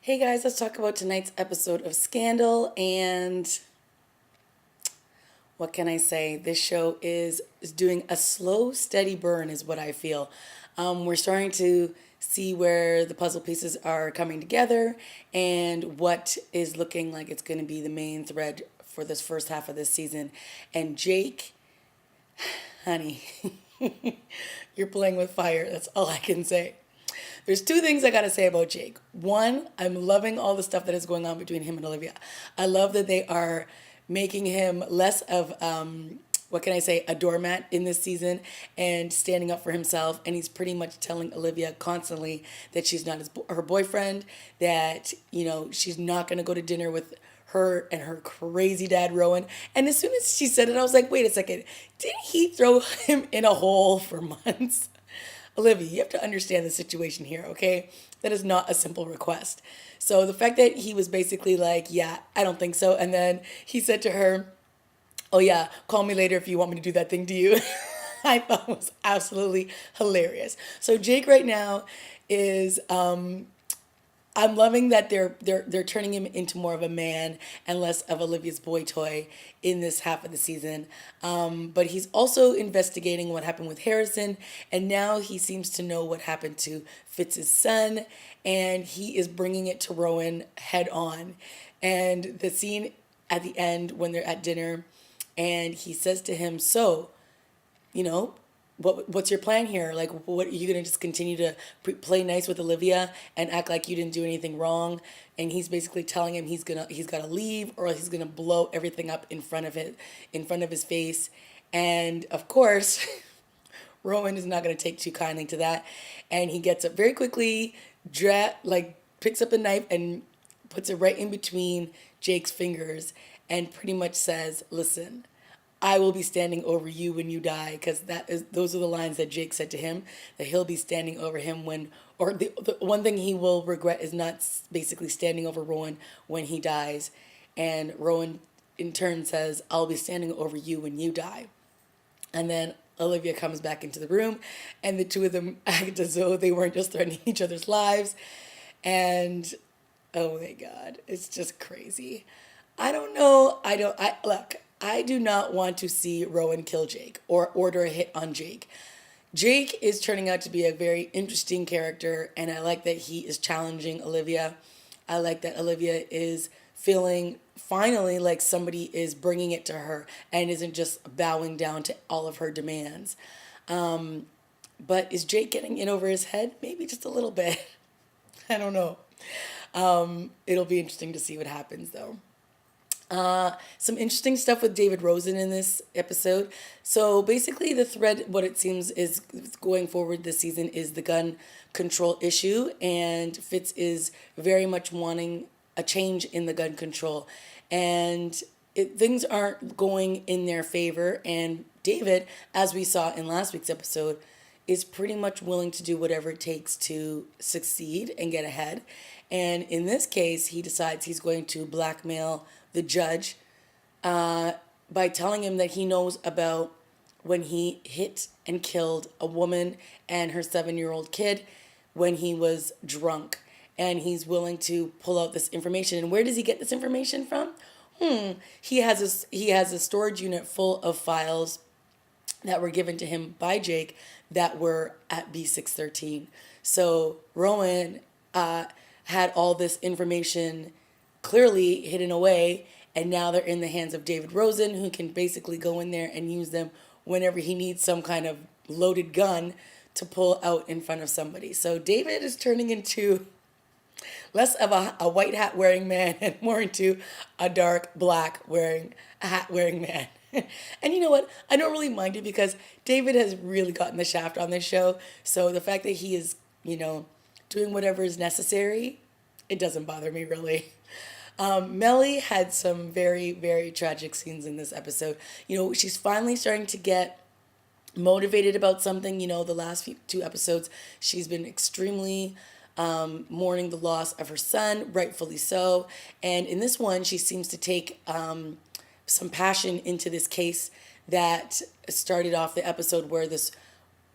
Hey guys, let's talk about tonight's episode of Scandal. And what can I say? This show is doing a slow, steady burn, is what I feel. We're starting to see where the puzzle pieces are coming together and what is looking like it's going to be the main thread for this first half of this season. And Jake, honey, you're playing with fire. That's all I can say. There's two things I gotta say about Jake. One, I'm loving all the stuff that is going on between him and Olivia. I love that they are making him less of what can I say, a doormat in this season and standing up for himself. And he's pretty much telling Olivia constantly that she's not her boyfriend, that, she's not going to go to dinner with her and her crazy dad, Rowan. And as soon as she said it, I was like, wait a second, didn't he throw him in a hole for months? Olivia, you have to understand the situation here, okay? That is not a simple request. So the fact that he was basically like, yeah, I don't think so. And then he said to her, oh yeah, call me later if you want me to do that thing to you. I thought it was absolutely hilarious. So Jake right now is I'm loving that they're turning him into more of a man and less of Olivia's boy toy in this half of the season. But he's also investigating what happened with Harrison, and now he seems to know what happened to Fitz's son, and he is bringing it to Rowan head on. And the scene at the end when they're at dinner, and he says to him, "So, you know, what's your plan here? Like, what are you gonna just continue to play nice with Olivia and act like you didn't do anything wrong?" And he's basically telling him he's got to leave or he's gonna blow everything up in front of his face. And of course, Rowan is not gonna take too kindly to that, and he gets up very quickly, picks up a knife and puts it right in between Jake's fingers, and pretty much says, "Listen, I will be standing over you when you die," because those are the lines that Jake said to him, that he'll be standing over him or the one thing he will regret is not basically standing over Rowan when he dies. And Rowan in turn says, "I'll be standing over you when you die." And then Olivia comes back into the room, and the two of them act as though they weren't just threatening each other's lives. And oh my God, it's just crazy. I don't know. Look, I do not want to see Rowan kill Jake or order a hit on Jake. Jake is turning out to be a very interesting character, and I like that he is challenging Olivia. I like that Olivia is feeling finally like somebody is bringing it to her and isn't just bowing down to all of her demands. But is Jake getting in over his head? Maybe just a little bit. I don't know. It'll be interesting to see what happens, though. Some interesting stuff with David Rosen in this episode. So basically, the thread, what it seems is going forward this season, is the gun control issue, and Fitz is very much wanting a change in the gun control, and things aren't going in their favor. And David, as we saw in last week's episode, is pretty much willing to do whatever it takes to succeed and get ahead. And in this case, he decides he's going to blackmail the judge by telling him that he knows about when he hit and killed a woman and her 7-year-old kid when he was drunk. And he's willing to pull out this information. And where does he get this information from? He has a storage unit full of files that were given to him by Jake that were at B613. So Rowan had all this information clearly hidden away, and now they're in the hands of David Rosen, who can basically go in there and use them whenever he needs some kind of loaded gun to pull out in front of somebody. So David is turning into less of a white hat wearing man and more into a dark black hat wearing man. And you know what? I don't really mind it because David has really gotten the shaft on this show. So the fact that he is, doing whatever is necessary, it doesn't bother me really. Mellie had some very, very tragic scenes in this episode. She's finally starting to get motivated about something. The last two episodes, she's been extremely mourning the loss of her son, rightfully so. And in this one, she seems to take some passion into this case that started off the episode where this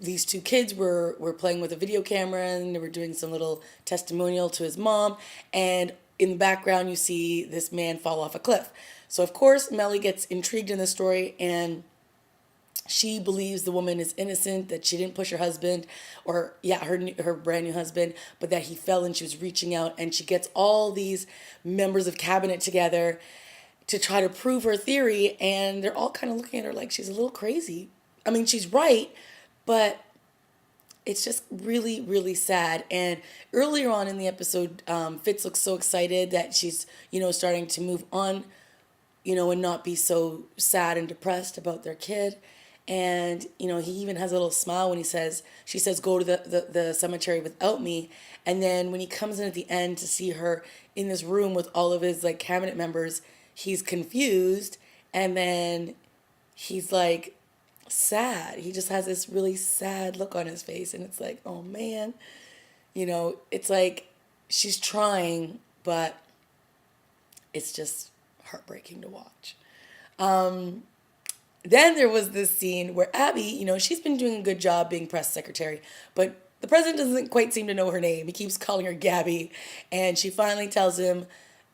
these two kids were playing with a video camera and they were doing some little testimonial to his mom. And in the background, you see this man fall off a cliff. So, of course, Mellie gets intrigued in the story and she believes the woman is innocent, that she didn't push her husband, or yeah, her brand new husband, but that he fell and she was reaching out. And she gets all these members of cabinet together to try to prove her theory, and they're all kind of looking at her like she's a little crazy. I mean, she's right, but it's just really, really sad. And earlier on in the episode, Fitz looks so excited that she's, starting to move on, and not be so sad and depressed about their kid. And, he even has a little smile when she says, go to the cemetery without me. And then when he comes in at the end to see her in this room with all of his like cabinet members, he's confused. And then he's like sad. He just has this really sad look on his face. And it's like, oh man, it's like she's trying, but it's just heartbreaking to watch. Then there was this scene where Abby, she's been doing a good job being press secretary, but the president doesn't quite seem to know her name. He keeps calling her Gabby, and she finally tells him,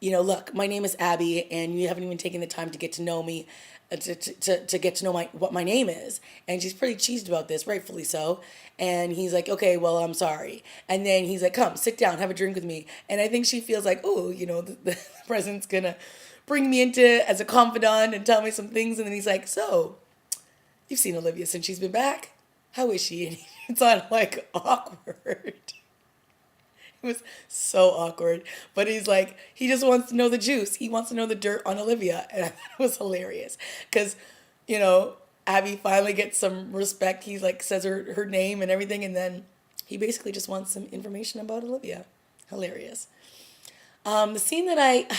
look, my name is Abby, and you haven't even taken the time to get to know me, to get to know what my name is. And she's pretty cheesed about this, rightfully so. And he's like, okay, well, I'm sorry. And then he's like, come, sit down, have a drink with me. And I think she feels like, oh, the president's gonna bring me into as a confidant and tell me some things. And then he's like, so, you've seen Olivia since she's been back? How is she? And it's on like awkward. It was so awkward. But he's like, he just wants to know the juice. He wants to know the dirt on Olivia. And it was hilarious. Because, Abby finally gets some respect. He's like, says her name and everything. And then he basically just wants some information about Olivia. Hilarious. The scene that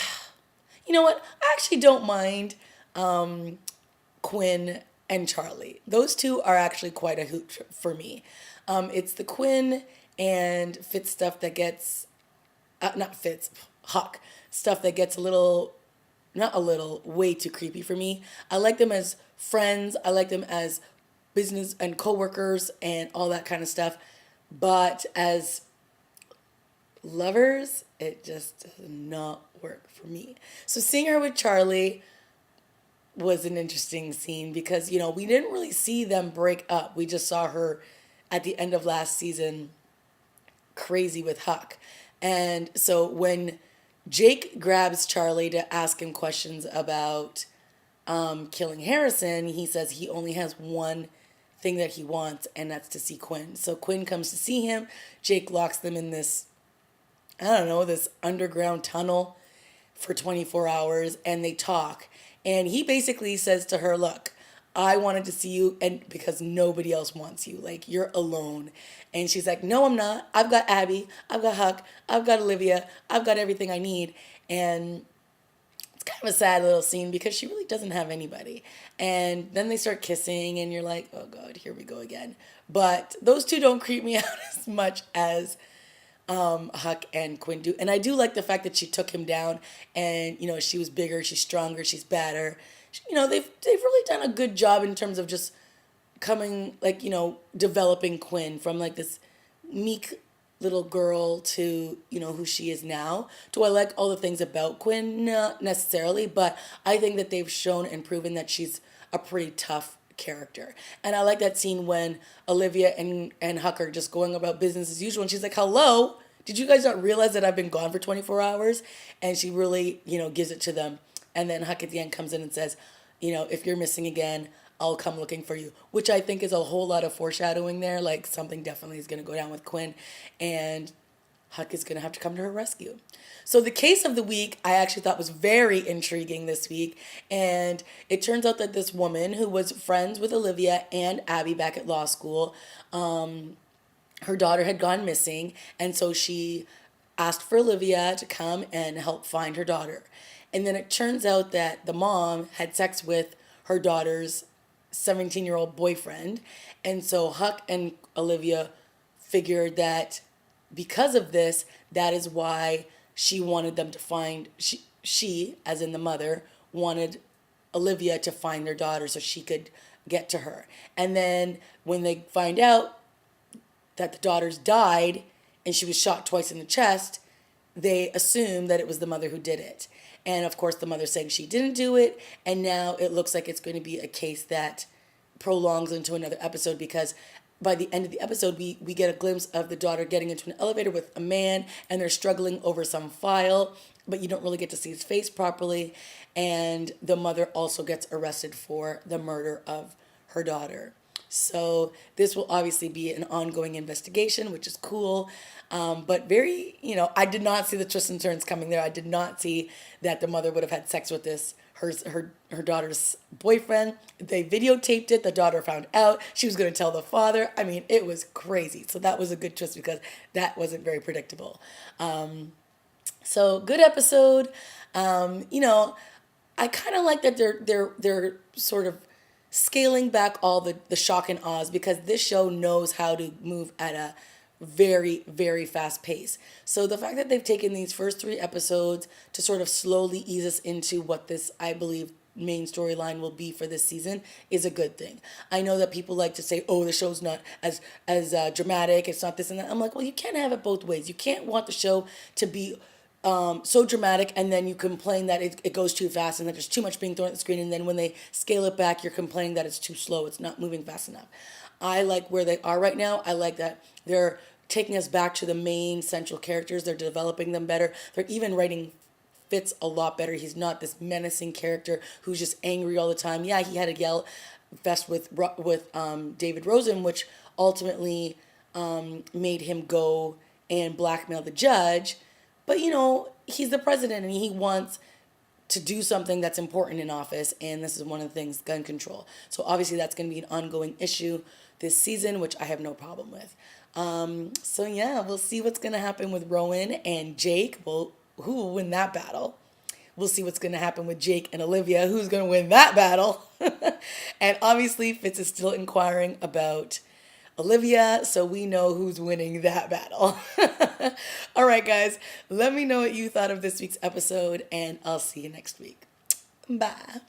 you know what? I actually don't mind Quinn and Charlie. Those two are actually quite a hoot for me. It's the Quinn and Fitz stuff that gets, not Fitz, Huck stuff that gets way too creepy for me. I like them as friends. I like them as business and coworkers and all that kind of stuff. But as lovers, it just does not work for me. So seeing her with Charlie was an interesting scene because, we didn't really see them break up. We just saw her at the end of last season crazy with Huck. And so when Jake grabs Charlie to ask him questions about killing Harrison, he says he only has one thing that he wants, and that's to see Quinn. So Quinn comes to see him. Jake locks them in this, this underground tunnel for 24 hours, and they talk. And he basically says to her, look, I wanted to see you and because nobody else wants you. Like, you're alone. And she's like, no, I'm not. I've got Abby. I've got Huck. I've got Olivia. I've got everything I need. And it's kind of a sad little scene because she really doesn't have anybody. And then they start kissing and you're like, oh God, here we go again. But those two don't creep me out as much as Huck and Quinn do. And I do like the fact that she took him down and, she was bigger, she's stronger, she's badder. They've really done a good job in terms of just coming, developing Quinn from like this meek little girl to, who she is now. Do I like all the things about Quinn? Not necessarily, but I think that they've shown and proven that she's a pretty tough character. And I like that scene when Olivia and Huck are just going about business as usual. And she's like, hello, did you guys not realize that I've been gone for 24 hours? And she really, gives it to them. And then Huck at the end comes in and says, if you're missing again, I'll come looking for you, which I think is a whole lot of foreshadowing there. Like something definitely is going to go down with Quinn and Huck is going to have to come to her rescue. So the case of the week I actually thought was very intriguing this week. And it turns out that this woman who was friends with Olivia and Abby back at law school, her daughter had gone missing. And so she asked for Olivia to come and help find her daughter. And then it turns out that the mom had sex with her daughter's 17-year-old boyfriend. And so Huck and Olivia figured that because of this, that is why she wanted them to find, she as in the mother, wanted Olivia to find their daughter so she could get to her. And then when they find out that the daughters died and she was shot twice in the chest, they assume that it was the mother who did it. And of course, the mother saying she didn't do it. And now it looks like it's going to be a case that prolongs into another episode, because by the end of the episode, we get a glimpse of the daughter getting into an elevator with a man, and they're struggling over some file, but you don't really get to see his face properly. And the mother also gets arrested for the murder of her daughter. So this will obviously be an ongoing investigation, which is cool. But very, I did not see the twists and turns coming there. I did not see that the mother would have had sex with this, her daughter's boyfriend. They videotaped it. The daughter found out. She was going to tell the father. I mean, it was crazy. So that was a good twist, because that wasn't very predictable. So good episode. I kind of like that they're sort of scaling back all the shock and awes, because this show knows how to move at a very, very fast pace. So the fact that they've taken these first 3 episodes to sort of slowly ease us into what this, I believe, main storyline will be for this season is a good thing. I know that people like to say, oh, the show's not as dramatic, it's not this and that. I'm like, well, you can't have it both ways. You can't want the show to be so dramatic, and then you complain that it goes too fast and that there's too much being thrown at the screen, and then when they scale it back, you're complaining that it's too slow, it's not moving fast enough. I like where they are right now. I like that they're taking us back to the main central characters. They're developing them better. They're even writing Fitz a lot better. He's not this menacing character who's just angry all the time. Yeah, he had a yell fest with David Rosen, which ultimately made him go and blackmail the judge. But, he's the president and he wants to do something that's important in office. And this is one of the things, gun control. So obviously that's going to be an ongoing issue this season, which I have no problem with. So yeah, we'll see what's going to happen with Rowan and Jake. Well, who will win that battle? We'll see what's going to happen with Jake and Olivia. Who's going to win that battle? And obviously Fitz is still inquiring about Olivia, so we know who's winning that battle. All right, guys, let me know what you thought of this week's episode, and I'll see you next week. Bye.